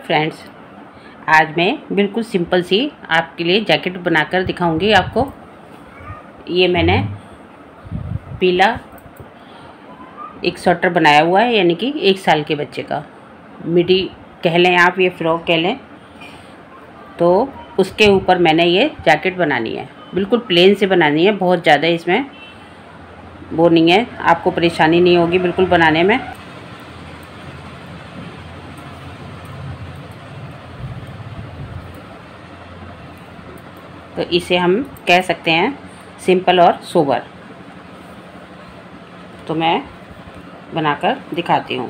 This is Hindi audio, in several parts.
फ्रेंड्स, आज मैं बिल्कुल सिंपल सी आपके लिए जैकेट बनाकर दिखाऊंगी आपको। ये मैंने पीला एक स्वेटर बनाया हुआ है, यानी कि 1 साल के बच्चे का मिडी कह लें आप, ये फ्रॉक कह लें, तो उसके ऊपर मैंने ये जैकेट बनानी है। बिल्कुल प्लेन से बनानी है, बहुत ज़्यादा इसमें वो नहीं है, आपको परेशानी नहीं होगी बिल्कुल बनाने में। तो इसे हम कह सकते हैं सिंपल और सोबर। तो मैं बनाकर दिखाती हूँ।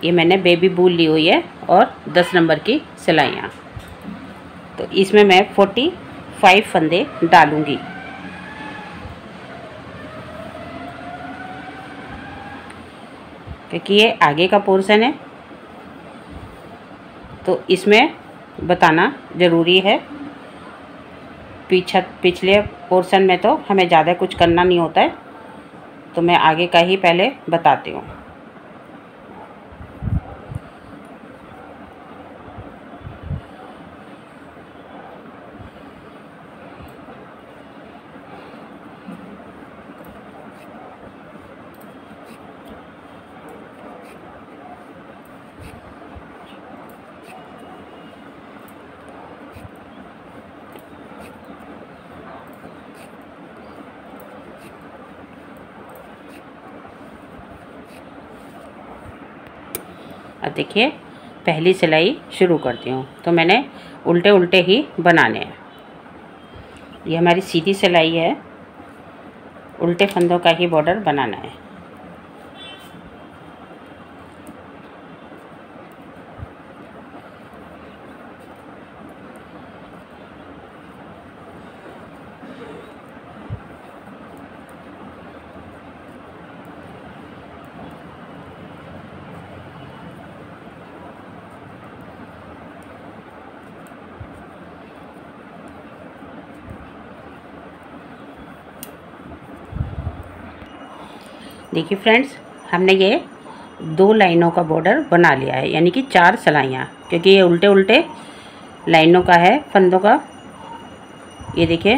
ये मैंने बेबी वूल ली हुई है और 10 नंबर की सिलाइयाँ। तो इसमें मैं 45 फंदे डालूँगी। क्योंकि ये आगे का पोर्शन है तो इसमें बताना ज़रूरी है। पिछले पोर्शन में तो हमें ज़्यादा कुछ करना नहीं होता है, तो मैं आगे का ही पहले बताती हूँ। अब देखिए, पहली सिलाई शुरू करती हूँ। तो मैंने उल्टे उल्टे ही बनाने हैं। ये हमारी सीधी सिलाई है, उल्टे फंदों का ही बॉर्डर बनाना है। देखिए फ्रेंड्स, हमने ये 2 लाइनों का बॉर्डर बना लिया है, यानी कि 4 सिलाइयाँ, क्योंकि ये उल्टे उल्टे लाइनों का है फंदों का। ये देखिए,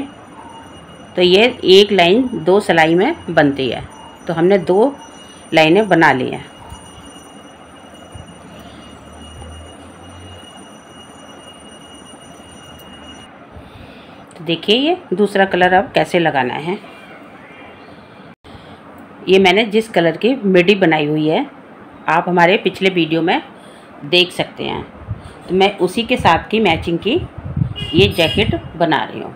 तो ये एक लाइन 2 सिलाई में बनती है। तो हमने 2 लाइनें बना ली हैं। तो देखिए, ये दूसरा कलर अब कैसे लगाना है। ये मैंने जिस कलर की मिडी बनाई हुई है, आप हमारे पिछले वीडियो में देख सकते हैं। तो मैं उसी के साथ की मैचिंग की ये जैकेट बना रही हूँ।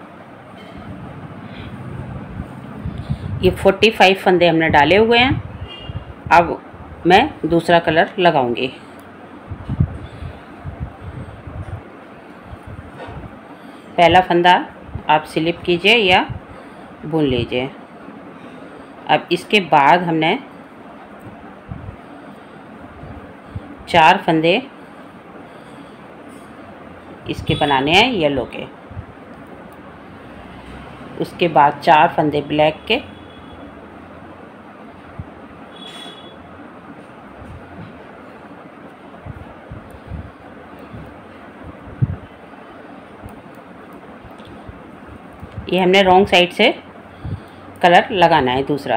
ये 45 फंदे हमने डाले हुए हैं। अब मैं दूसरा कलर लगाऊंगी। पहला फंदा आप स्लिप कीजिए या बुन लीजिए। अब इसके बाद हमने 4 फंदे इसके बनाने हैं येलो के। उसके बाद 4 फंदे ब्लैक के। ये हमने रॉन्ग साइड से कलर लगाना है दूसरा।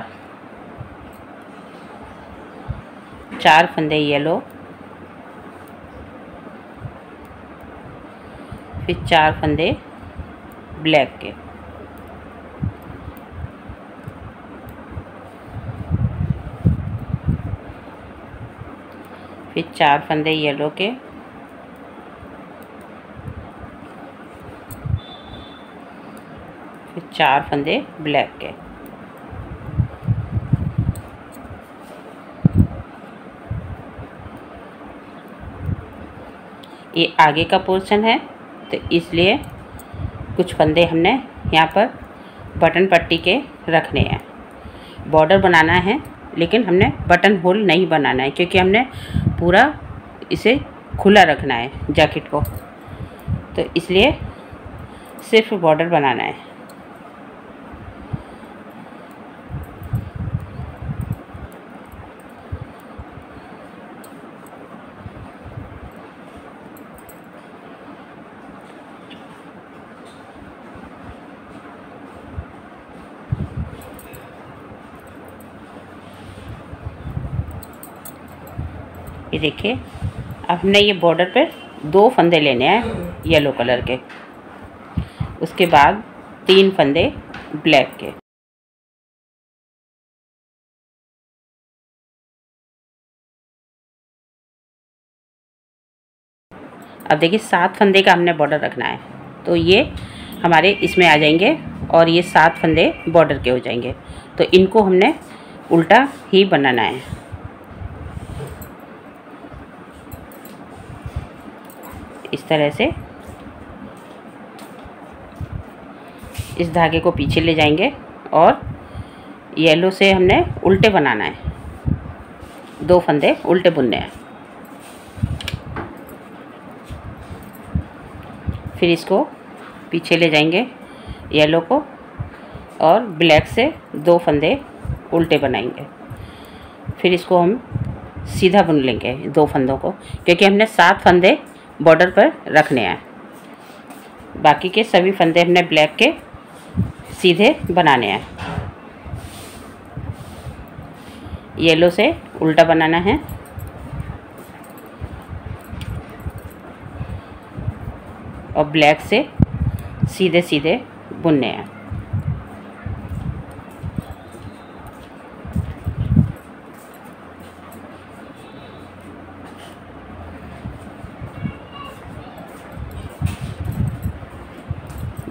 4 फंदे येलो, फिर 4 फंदे ब्लैक के, फिर 4 फंदे येलो के, फिर 4 फंदे ब्लैक के। ये आगे का पोर्शन है, तो इसलिए कुछ फंदे हमने यहाँ पर बटन पट्टी के रखने हैं। बॉर्डर बनाना है, लेकिन हमने बटन होल नहीं बनाना है, क्योंकि हमने पूरा इसे खुला रखना है जैकेट को। तो इसलिए सिर्फ बॉर्डर बनाना है। ये देखिए, अब हमने ये बॉर्डर पे 2 फंदे लेने हैं येलो कलर के, उसके बाद 3 फंदे ब्लैक के। अब देखिए 7 फंदे का हमने बॉर्डर रखना है, तो ये हमारे इसमें आ जाएंगे और ये 7 फंदे बॉर्डर के हो जाएंगे। तो इनको हमने उल्टा ही बनाना है। इस तरह से इस धागे को पीछे ले जाएंगे और येलो से हमने उल्टे बनाना है, 2 फंदे उल्टे बुनने हैं। फिर इसको पीछे ले जाएंगे येलो को और ब्लैक से 2 फंदे उल्टे बनाएंगे। फिर इसको हम सीधा बुन लेंगे 2 फंदों को, क्योंकि हमने 7 फंदे बॉर्डर पर रखने हैं। बाकी के सभी फंदे हमने ब्लैक के सीधे बनाने हैं। येलो से उल्टा बनाना है और ब्लैक से सीधे सीधे बुनने हैं।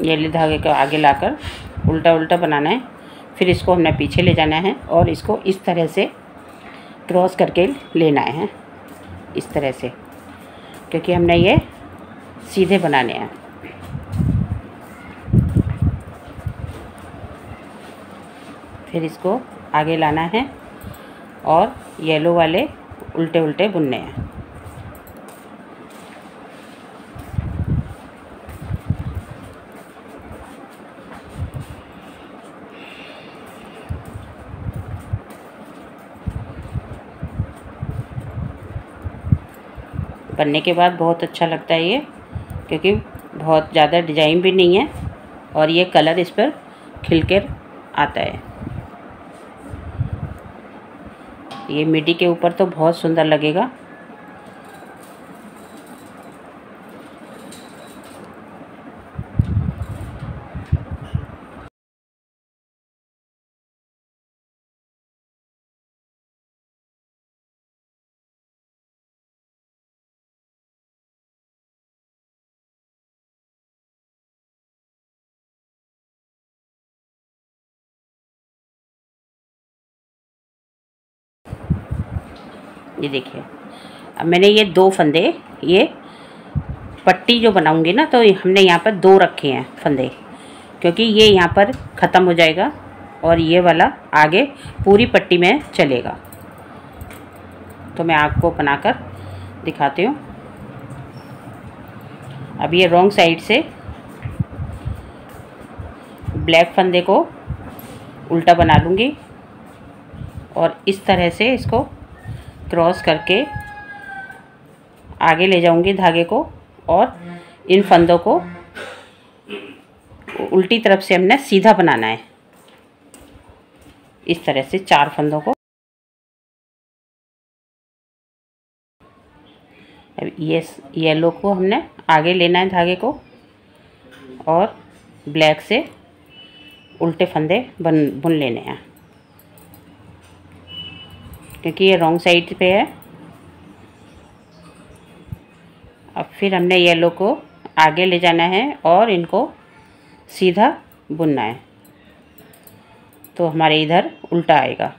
येलो धागे को आगे लाकर उल्टा उल्टा बनाना है। फिर इसको हमने पीछे ले जाना है और इसको इस तरह से क्रॉस करके लेना है, इस तरह से, क्योंकि हमने ये सीधे बनाने हैं। फिर इसको आगे लाना है और येलो वाले उल्टे उल्टे बुनने हैं। बनने के बाद बहुत अच्छा लगता है ये, क्योंकि बहुत ज़्यादा डिजाइन भी नहीं है और ये कलर इस पर खिलकर आता है। ये मिडी के ऊपर तो बहुत सुंदर लगेगा। ये देखिए, अब मैंने ये 2 फंदे, ये पट्टी जो बनाऊंगी ना, तो हमने यहाँ पर 2 रखे हैं फंदे, क्योंकि ये यहाँ पर ख़त्म हो जाएगा और ये वाला आगे पूरी पट्टी में चलेगा। तो मैं आपको बनाकर दिखाती हूँ। अब ये रॉन्ग साइड से ब्लैक फंदे को उल्टा बना लूँगी और इस तरह से इसको क्रॉस करके आगे ले जाऊंगी धागे को, और इन फंदों को उल्टी तरफ से हमने सीधा बनाना है, इस तरह से 4 फंदों को। अब ये येलो को हमने आगे लेना है धागे को और ब्लैक से उल्टे फंदे बुन लेने हैं, क्योंकि ये रॉन्ग साइड पे है। अब फिर हमने येलो को आगे ले जाना है और इनको सीधा बुनना है, तो हमारे इधर उल्टा आएगा।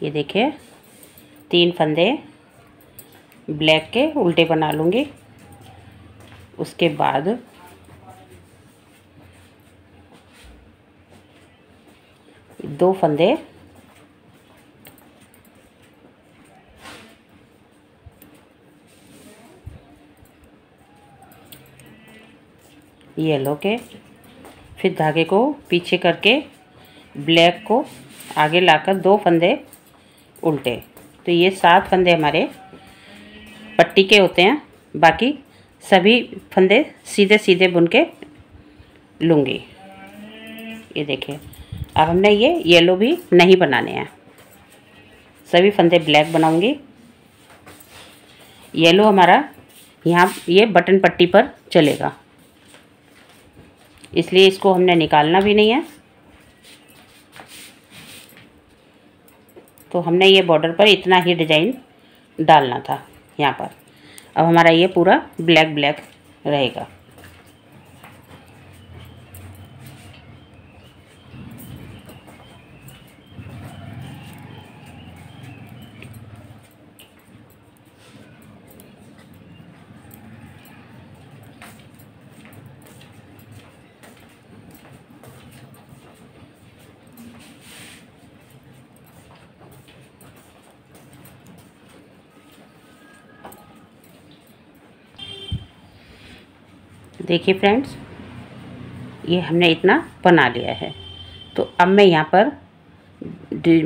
ये देखिए, 3 फंदे ब्लैक के उल्टे बना लूँगी। उसके बाद दो फंदे येलो के, फिर धागे को पीछे करके ब्लैक को आगे लाकर 2 फंदे उल्टे। तो ये 7 फंदे हमारे पट्टी के होते हैं। बाकी सभी फंदे सीधे सीधे बुन के लूँगी। ये देखिए, अब हमने ये येलो भी नहीं बनाने हैं, सभी फंदे ब्लैक बनाऊंगी। येलो हमारा यहाँ ये बटन पट्टी पर चलेगा, इसलिए इसको हमने निकालना भी नहीं है। तो हमने ये बॉर्डर पर इतना ही डिजाइन डालना था यहाँ पर। अब हमारा ये पूरा ब्लैक ब्लैक रहेगा। देखिए फ्रेंड्स, ये हमने इतना बना लिया है। तो अब मैं यहाँ पर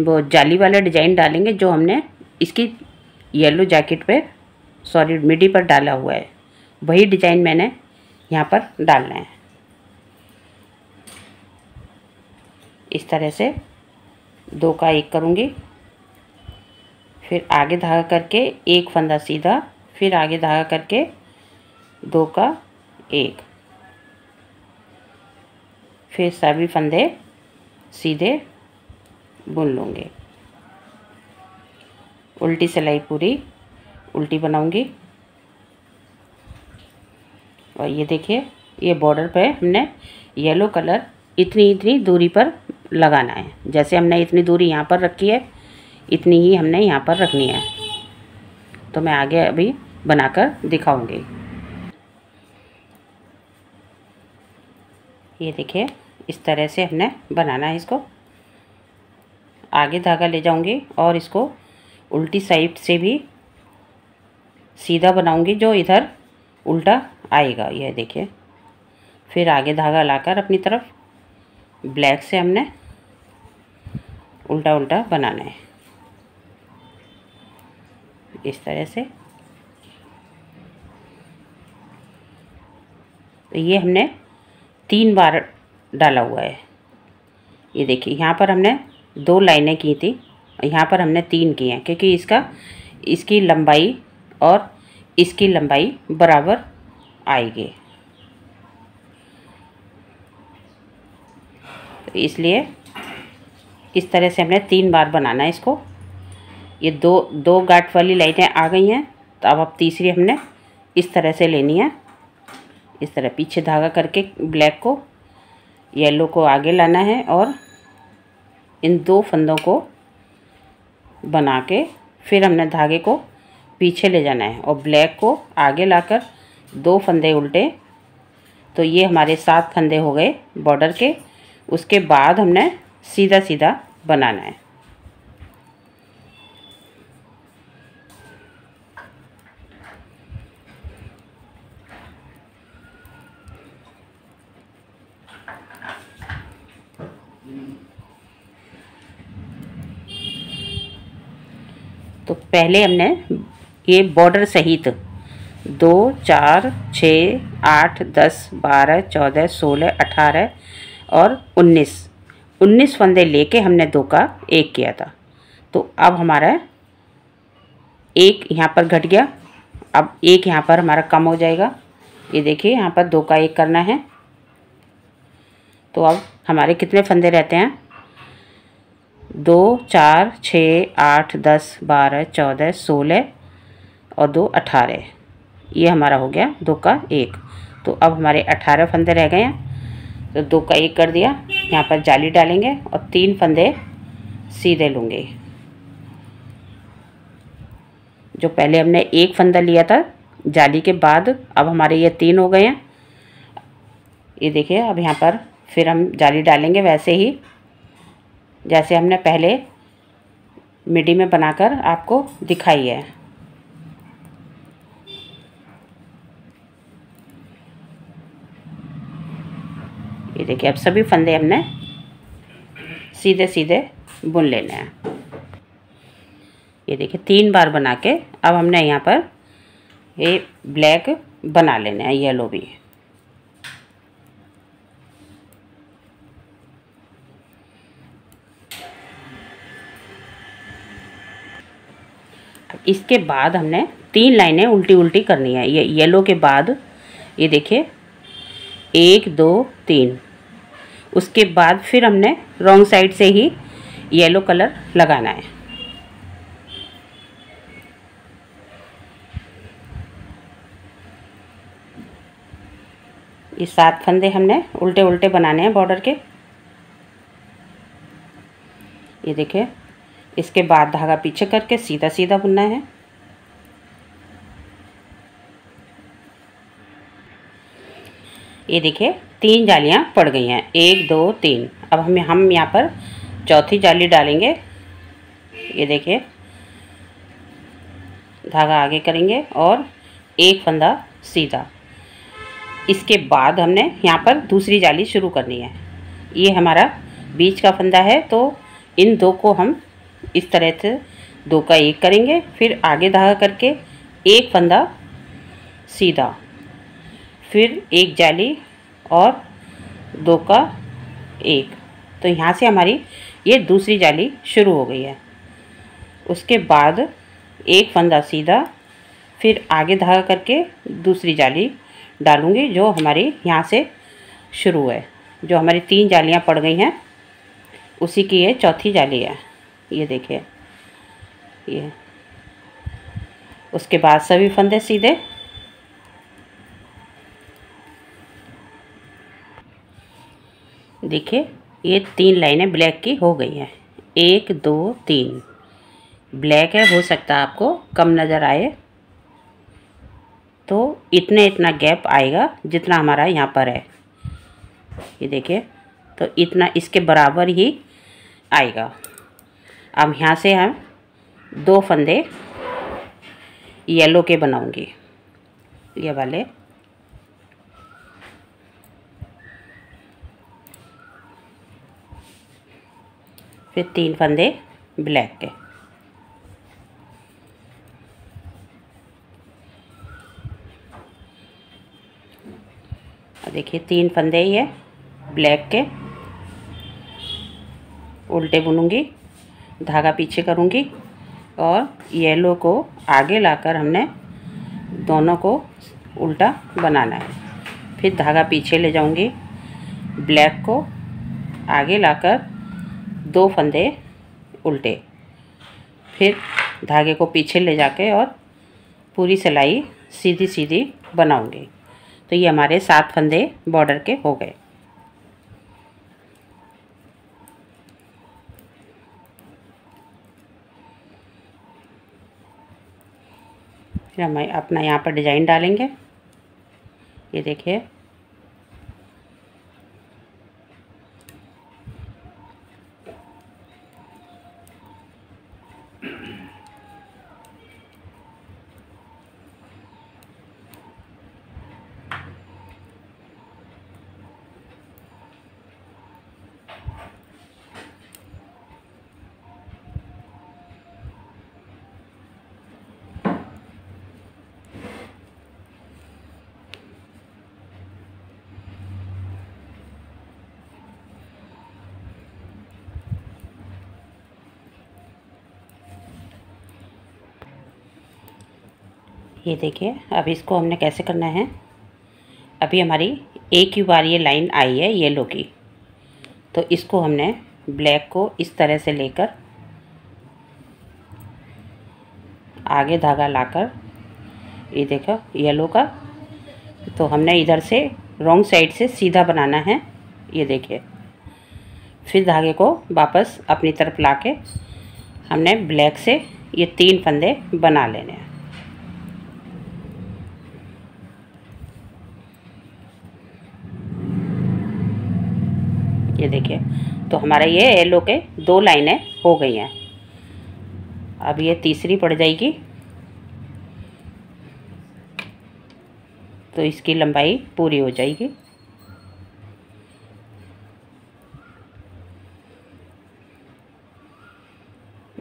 वो जाली वाला डिज़ाइन डालेंगे जो हमने इसकी येलो जैकेट पे, सॉरी मिडी पर डाला हुआ है, वही डिज़ाइन मैंने यहाँ पर डालना है। इस तरह से 2 का 1 करूँगी, फिर आगे धागा करके 1 फंदा सीधा, फिर आगे धागा करके 2 का 1, फिर सभी फंदे सीधे बुन लूँगी। उल्टी सिलाई पूरी उल्टी बनाऊँगी। और ये देखिए, ये बॉर्डर पे हमने येलो कलर इतनी इतनी दूरी पर लगाना है। जैसे हमने इतनी दूरी यहाँ पर रखी है, इतनी ही हमने यहाँ पर रखनी है। तो मैं आगे अभी बनाकर दिखाऊंगी। ये देखिए, इस तरह से हमने बनाना है इसको। आगे धागा ले जाऊंगी और इसको उल्टी साइड से भी सीधा बनाऊंगी, जो इधर उल्टा आएगा। ये देखिए, फिर आगे धागा लाकर अपनी तरफ ब्लैक से हमने उल्टा उल्टा बनाना है, इस तरह से। तो ये हमने 3 बार डाला हुआ है। ये देखिए, यहाँ पर हमने 2 लाइनें की थी, यहाँ पर हमने 3 की हैं, क्योंकि इसकी लंबाई और इसकी लंबाई बराबर आएगी। तो इसलिए इस तरह से हमने 3 बार बनाना है इसको। ये दो गांठ वाली लाइनें आ गई हैं, तो अब तीसरी हमने इस तरह से लेनी है। इस तरह पीछे धागा करके ब्लैक को, येलो को आगे लाना है और इन 2 फंदों को बना के फिर हमने धागे को पीछे ले जाना है और ब्लैक को आगे लाकर 2 फंदे उल्टे। तो ये हमारे 7 फंदे हो गए बॉर्डर के। उसके बाद हमने सीधा सीधा बनाना है। तो पहले हमने ये बॉर्डर सहित 2, 4, 6, 8, 10, 12, 14, 16, 18 और 19 फंदे लेके हमने 2 का 1 किया था। तो अब हमारा 1 यहाँ पर घट गया, अब 1 यहाँ पर हमारा कम हो जाएगा। ये देखिए, यहाँ पर 2 का 1 करना है। तो अब हमारे कितने फंदे रहते हैं? 2, 4, 6, 8, 10, 12, 14, 16 और 2, 18। ये हमारा हो गया 2 का 1। तो अब हमारे 18 फंदे रह गए हैं। तो 2 का 1 कर दिया, यहाँ पर जाली डालेंगे और 3 फंदे सीधे लूँगे। जो पहले हमने 1 फंदा लिया था जाली के बाद, अब हमारे ये 3 हो गए हैं। ये देखिए, अब यहाँ पर फिर हम जाली डालेंगे वैसे ही जैसे हमने पहले मिडी में बनाकर आपको दिखाई है। ये देखिए अब सभी फंदे हमने सीधे सीधे बुन लेने हैं। ये देखिए 3 बार बना के अब हमने यहाँ पर ये ब्लैक बना लेना है, येलो भी। इसके बाद हमने 3 लाइनें उल्टी उल्टी करनी है। ये येलो के बाद ये देखिए 1 2 3, उसके बाद फिर हमने रॉन्ग साइड से ही येलो कलर लगाना है। ये 7 फंदे हमने उल्टे उल्टे बनाने हैं बॉर्डर के। ये देखिए इसके बाद धागा पीछे करके सीधा सीधा बुनना है। ये देखिए 3 जालियां पड़ गई हैं, 1 2 3। अब हम यहाँ पर चौथी जाली डालेंगे। ये देखिए धागा आगे करेंगे और एक फंदा सीधा। इसके बाद हमने यहाँ पर दूसरी जाली शुरू करनी है। ये हमारा बीच का फंदा है, तो इन 2 को हम इस तरह से 2 का 1 करेंगे, फिर आगे धागा करके एक फंदा सीधा, फिर एक जाली और 2 का 1। तो यहाँ से हमारी ये दूसरी जाली शुरू हो गई है। उसके बाद एक फंदा सीधा, फिर आगे धागा करके दूसरी जाली डालूँगी जो हमारी यहाँ से शुरू है। जो हमारी 3 जालियाँ पड़ गई हैं उसी की ये चौथी जाली है। ये देखिए ये। उसके बाद सभी फंदे सीधे। देखिए ये 3 लाइनें ब्लैक की हो गई हैं। 1 2 3 ब्लैक है, हो सकता है आपको कम नज़र आए, तो इतना गैप आएगा जितना हमारा यहाँ पर है। ये देखिए तो इतना इसके बराबर ही आएगा। अब यहाँ से हम 2 फंदे येलो के बनाऊंगी, ये वाले। फिर 3 फंदे ब्लैक के। देखिए 3 फंदे ये ब्लैक के उल्टे बुनूंगी, धागा पीछे करूंगी और येलो को आगे लाकर हमने दोनों को उल्टा बनाना है। फिर धागा पीछे ले जाऊंगी, ब्लैक को आगे लाकर 2 फंदे उल्टे, फिर धागे को पीछे ले जाके और पूरी सिलाई सीधी सीधी बनाऊंगी। तो ये हमारे 7 फंदे बॉर्डर के हो गए। फिर हम अपना यहाँ पर डिज़ाइन डालेंगे। ये देखिए ये देखिए अब इसको हमने कैसे करना है। अभी हमारी एक ही बार ये लाइन आई है येलो की, तो इसको हमने ब्लैक को इस तरह से लेकर आगे धागा लाकर, ये देखो येलो का, तो हमने इधर से रॉन्ग साइड से सीधा बनाना है। ये देखिए फिर धागे को वापस अपनी तरफ लाके हमने ब्लैक से ये 3 फंदे बना लेने हैं। ये देखिए तो हमारा ये येलो के 2 लाइनें हो गई हैं। अब ये तीसरी पड़ जाएगी, तो इसकी लंबाई पूरी हो जाएगी।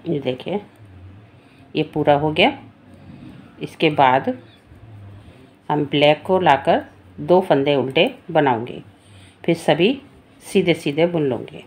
ये देखिए ये पूरा हो गया। इसके बाद हम ब्लैक को लाकर 2 फंदे उल्टे बनाऊंगे, फिर सभी सीधे सीधे बुन लूँगी।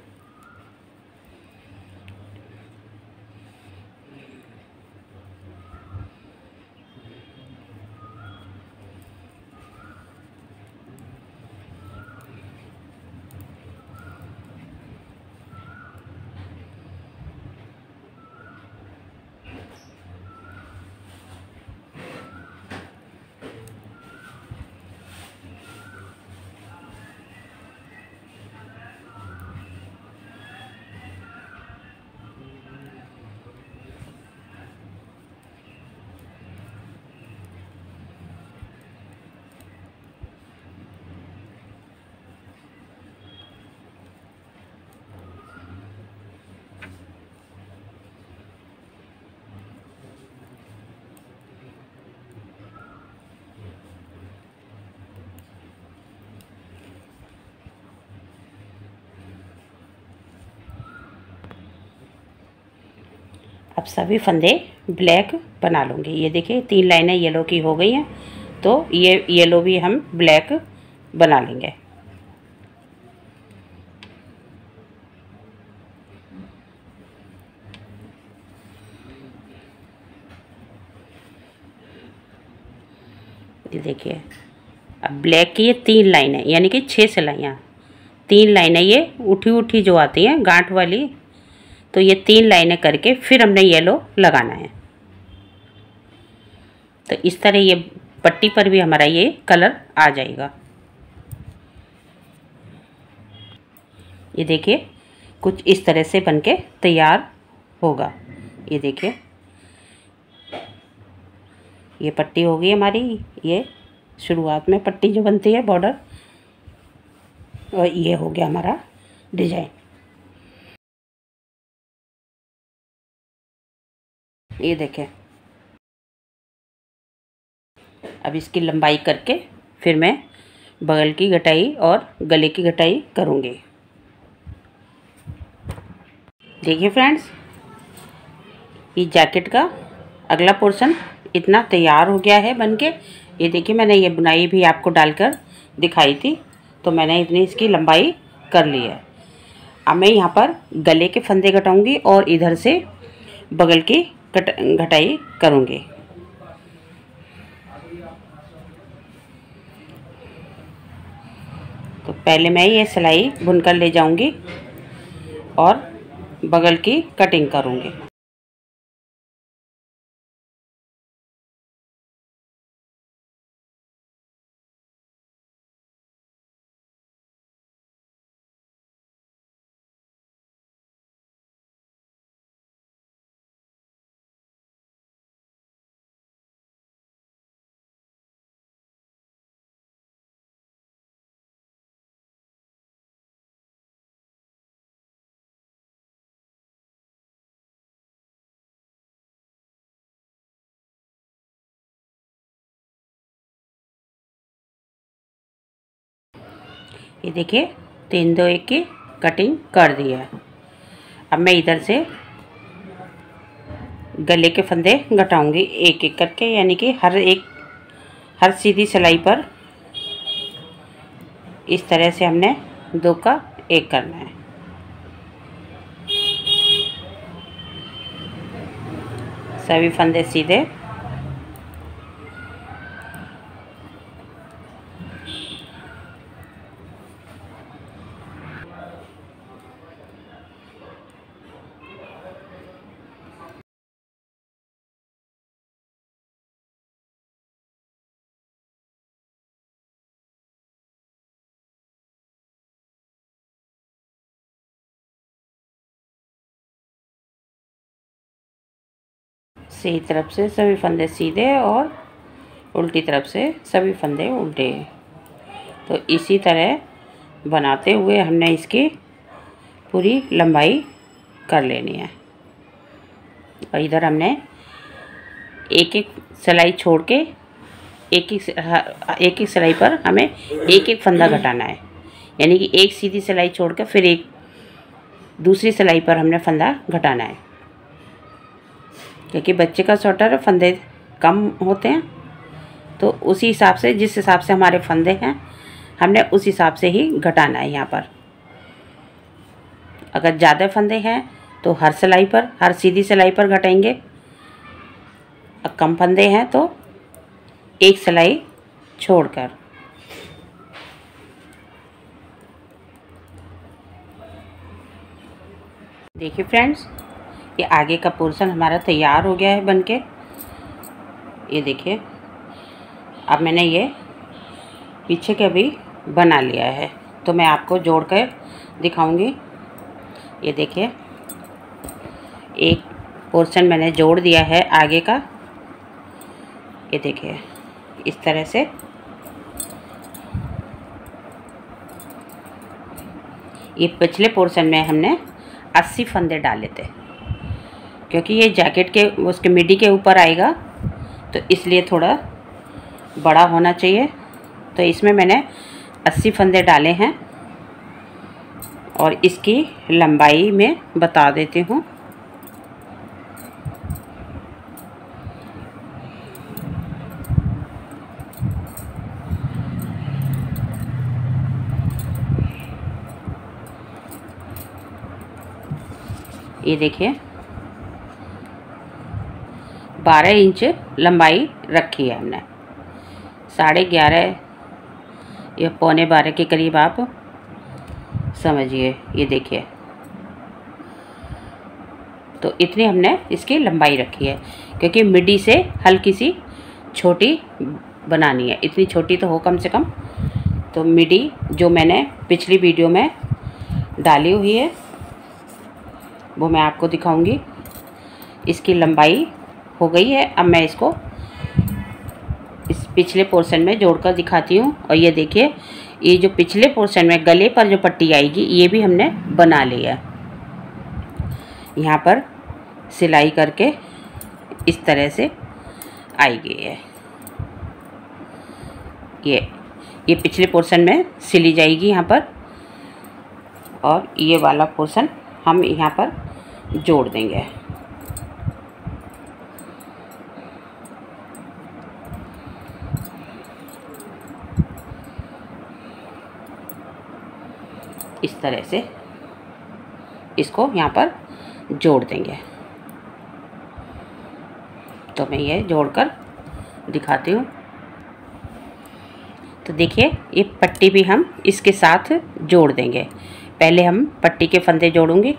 अब सभी फंदे ब्लैक बना लूँगी। ये देखिए 3 लाइनें येलो की हो गई हैं, तो ये येलो भी हम ब्लैक बना लेंगे। ये देखिए अब ब्लैक की ये 3 लाइनें यानी कि 6 सिलाइयाँ, 3 लाइनें ये उठी उठी जो आती हैं गांठ वाली, तो ये 3 लाइनें करके फिर हमने येलो लगाना है। तो इस तरह ये पट्टी पर भी हमारा ये कलर आ जाएगा। ये देखिए कुछ इस तरह से बनके तैयार होगा। ये देखिए ये पट्टी हो गई हमारी। ये शुरुआत में पट्टी जो बनती है बॉर्डर, और ये हो गया हमारा डिजाइन। ये देखें अब इसकी लंबाई करके फिर मैं बगल की घटाई और गले की घटाई करूँगी। देखिए फ्रेंड्स ये जैकेट का अगला पोर्शन इतना तैयार हो गया है बनके। ये देखिए मैंने ये बुनाई भी आपको डालकर दिखाई थी, तो मैंने इतनी इसकी लंबाई कर ली है। अब मैं यहाँ पर गले के फंदे घटाऊँगी और इधर से बगल की घटाई करूँगी। तो पहले मैं ये सिलाई बुनकर ले जाऊँगी और बगल की कटिंग करूँगी। ये देखिए 3 2 1 की कटिंग कर दी है। अब मैं इधर से गले के फंदे घटाऊंगी एक एक करके, यानी कि हर सीधी सिलाई पर इस तरह से हमने 2 का 1 करना है। सभी फंदे सीधे। सही तरफ से सभी फंदे सीधे और उल्टी तरफ से सभी फंदे उल्टे। तो इसी तरह बनाते हुए हमने इसकी पूरी लंबाई कर लेनी है। और इधर हमने एक एक सिलाई छोड़ के एक एक सिलाई पर हमें एक एक फंदा घटाना है, यानी कि एक सीधी सिलाई छोड़ कर फिर एक दूसरी सिलाई पर हमने फंदा घटाना है। क्योंकि बच्चे का स्वेटर फंदे कम होते हैं, तो उसी हिसाब से, जिस हिसाब से हमारे फंदे हैं, हमने उस हिसाब से ही घटाना है। यहाँ पर अगर ज़्यादा फंदे हैं तो हर सिलाई पर, हर सीधी सिलाई पर घटाएंगे। और कम फंदे हैं तो एक सिलाई छोड़कर। देखिए फ्रेंड्स, ये आगे का पोर्शन हमारा तैयार हो गया है बनके। ये देखिए, अब मैंने ये पीछे का भी बना लिया है, तो मैं आपको जोड़ कर दिखाऊंगी। ये देखिए, एक पोर्शन मैंने जोड़ दिया है आगे का। ये देखिए, इस तरह से ये पिछले पोर्शन में हमने 80 फंदे डाले थे, क्योंकि ये जैकेट के उसके मिडी के ऊपर आएगा, तो इसलिए थोड़ा बड़ा होना चाहिए। तो इसमें मैंने 80 फंदे डाले हैं। और इसकी लंबाई में बता देती हूँ। ये देखिए, 12 इंच लंबाई रखी है हमने। 11.5 या 11.15 के करीब आप समझिए। ये देखिए, तो इतनी हमने इसकी लंबाई रखी है, क्योंकि मिडी से हल्की सी छोटी बनानी है। इतनी छोटी तो हो कम से कम। तो मिडी जो मैंने पिछली वीडियो में डाली हुई है वो मैं आपको दिखाऊंगी। इसकी लंबाई हो गई है। अब मैं इसको इस पिछले पोर्शन में जोड़कर दिखाती हूँ। और ये देखिए, ये जो पिछले पोर्शन में गले पर जो पट्टी आएगी, ये भी हमने बना लिया। यहाँ पर सिलाई करके इस तरह से आएगी। ये पिछले पोर्शन में सिली जाएगी यहाँ पर, और ये वाला पोर्शन हम यहाँ पर जोड़ देंगे। इस तरह से इसको यहाँ पर जोड़ देंगे। तो मैं ये जोड़कर दिखाती हूँ। तो देखिए, ये पट्टी भी हम इसके साथ जोड़ देंगे। पहले हम पट्टी के फंदे जोड़ूंगी।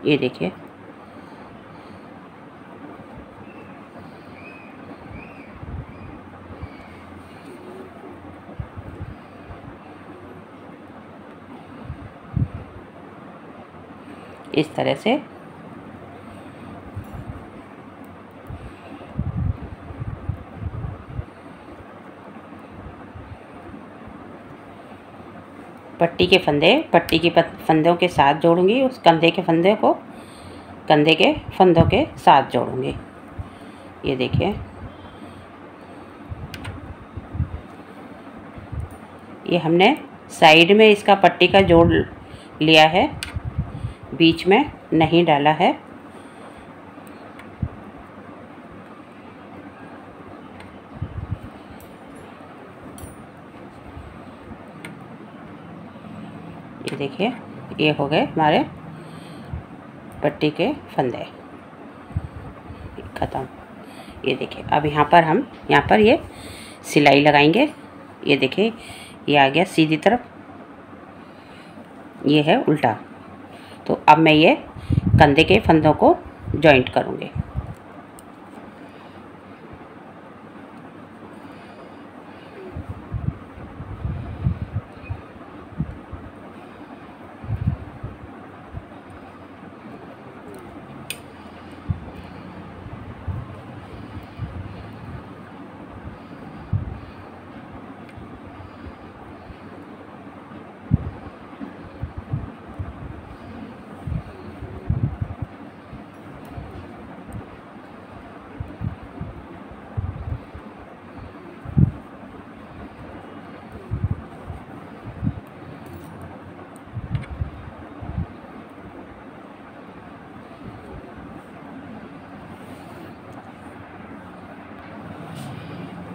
ये देखिए, इस तरह से पट्टी के फंदे पट्टी के फंदों के साथ जोड़ूंगी। उस कंधे के फंदे को कंधे के फंदों के साथ जोड़ूंगी। ये देखिए, ये हमने साइड में इसका पट्टी का जोड़ लिया है, बीच में नहीं डाला है। ये देखिए, ये हो गए हमारे पट्टी के फंदे ख़त्म। ये देखिए, अब यहाँ पर ये सिलाई लगाएंगे। ये देखिए, ये आ गया सीधी तरफ, ये है उल्टा। तो अब मैं ये कंधे के फंदों को जॉइंट करूँगी।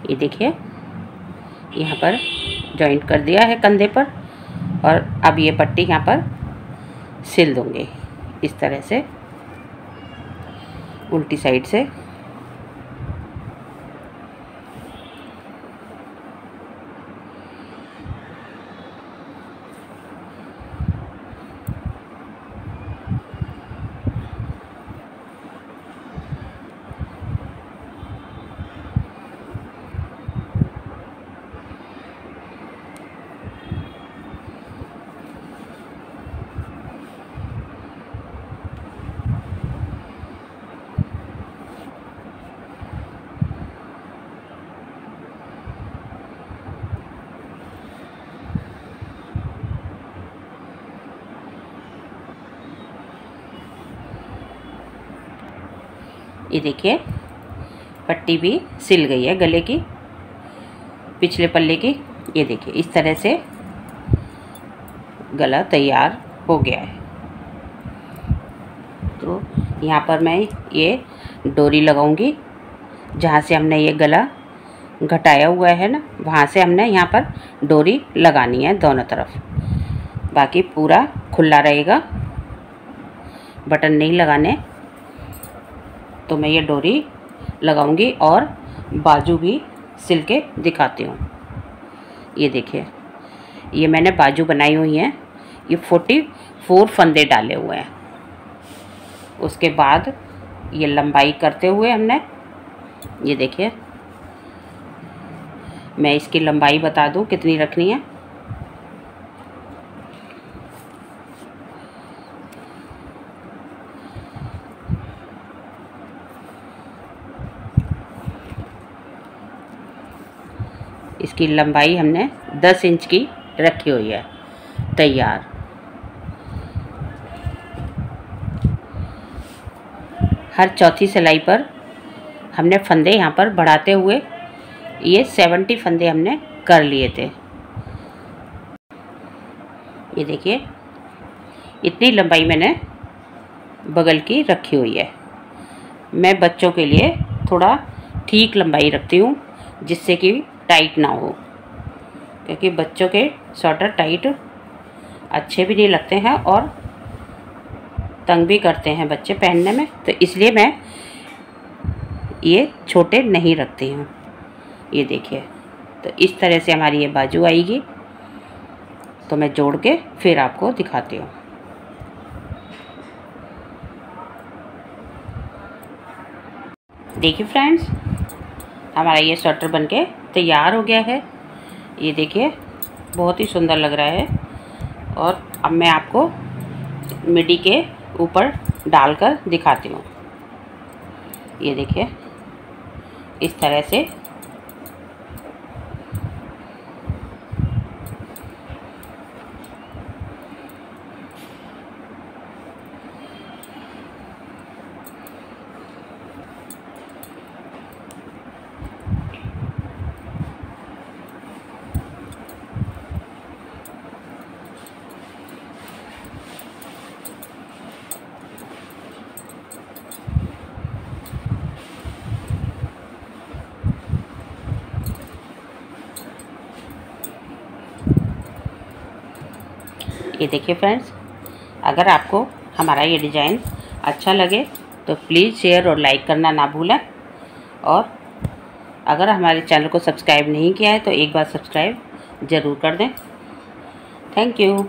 ये देखिए यहाँ पर जॉइंट कर दिया है कंधे पर, और अब ये पट्टी यहाँ पर सिल दूँगी इस तरह से उल्टी साइड से। ये देखिए पट्टी भी सिल गई है गले की, पिछले पल्ले की। ये देखिए इस तरह से गला तैयार हो गया है। तो यहाँ पर मैं ये डोरी लगाऊंगी, जहाँ से हमने ये गला घटाया हुआ है ना, वहाँ से हमने यहाँ पर डोरी लगानी है दोनों तरफ। बाकी पूरा खुला रहेगा, बटन नहीं लगाने। तो मैं ये डोरी लगाऊंगी और बाजू भी सिल के दिखाती हूँ। ये देखिए ये मैंने बाजू बनाई हुई है, ये 44 फंदे डाले हुए हैं। उसके बाद ये लंबाई करते हुए हमने, ये देखिए मैं इसकी लंबाई बता दूँ कितनी रखनी है। इसकी लंबाई हमने 10 इंच की रखी हुई है तैयार। हर चौथी सिलाई पर हमने फंदे यहाँ पर बढ़ाते हुए ये 70 फंदे हमने कर लिए थे। ये देखिए इतनी लंबाई मैंने बगल की रखी हुई है। मैं बच्चों के लिए थोड़ा ठीक लंबाई रखती हूँ, जिससे कि टाइट ना हो, क्योंकि बच्चों के स्वेटर टाइट अच्छे भी नहीं लगते हैं और तंग भी करते हैं बच्चे पहनने में। तो इसलिए मैं ये छोटे नहीं रखती हूँ। ये देखिए तो इस तरह से हमारी ये बाजू आएगी। तो मैं जोड़ के फिर आपको दिखाती हूँ। देखिए फ्रेंड्स, हमारा ये स्वेटर बनके तैयार हो गया है। ये देखिए बहुत ही सुंदर लग रहा है। और अब मैं आपको मिडी के ऊपर डालकर दिखाती हूँ। ये देखिए इस तरह से ये देखिए फ्रेंड्स, अगर आपको हमारा ये डिज़ाइन अच्छा लगे तो प्लीज़ शेयर और लाइक करना ना भूलें। और अगर हमारे चैनल को सब्सक्राइब नहीं किया है तो एक बार सब्सक्राइब ज़रूर कर दें। Thank you.